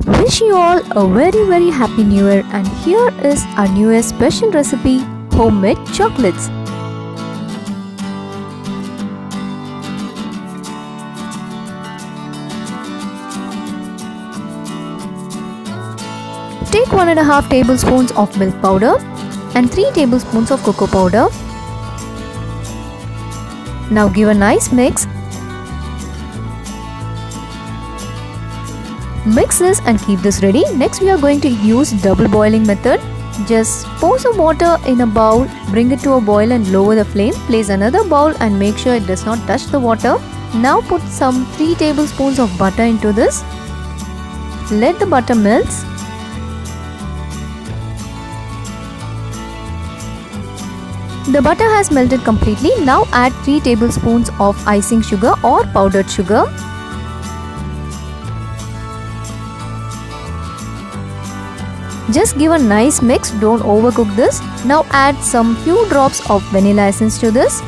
Wish you all a very happy new year, and here is our new year special recipe, homemade chocolates. Take 1.5 tablespoons of milk powder and 3 tablespoons of cocoa powder. Now give a nice mix. Mix this and keep this ready. Next we are going to use double boiling method. Just pour some water in a bowl, bring it to a boil and lower the flame. Place another bowl and make sure it does not touch the water. Now put some 3 tablespoons of butter into this. Let the butter melt. The butter has melted completely. Now add 3 tablespoons of icing sugar or powdered sugar. Just give a nice mix, don't overcook this. Now add some few drops of vanilla essence to this.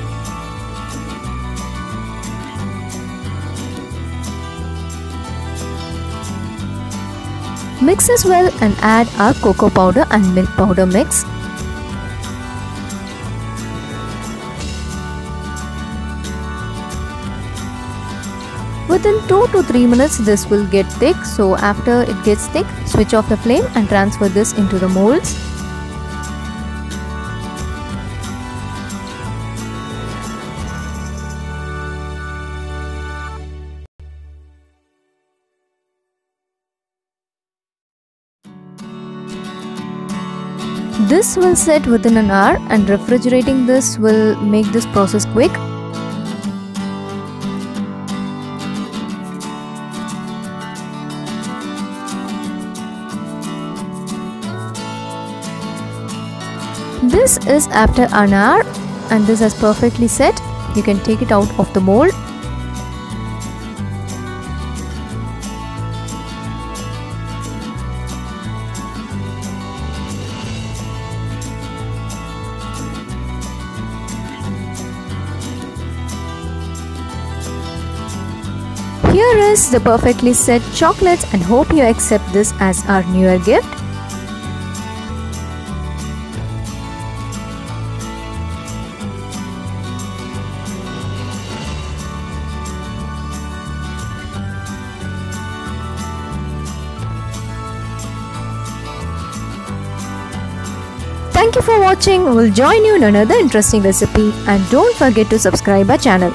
Mix this well and add our cocoa powder and milk powder mix. Within 2 to 3 minutes this will get thick, so after it gets thick, switch off the flame and transfer this into the molds. This will set within an hour, and refrigerating this will make this process quick. This is after an hour and this has perfectly set. You can take it out of the mold. Here is the perfectly set chocolates, and hope you accept this as our New Year gift. Thank you for watching. We'll join you in another interesting recipe, and don't forget to subscribe our channel.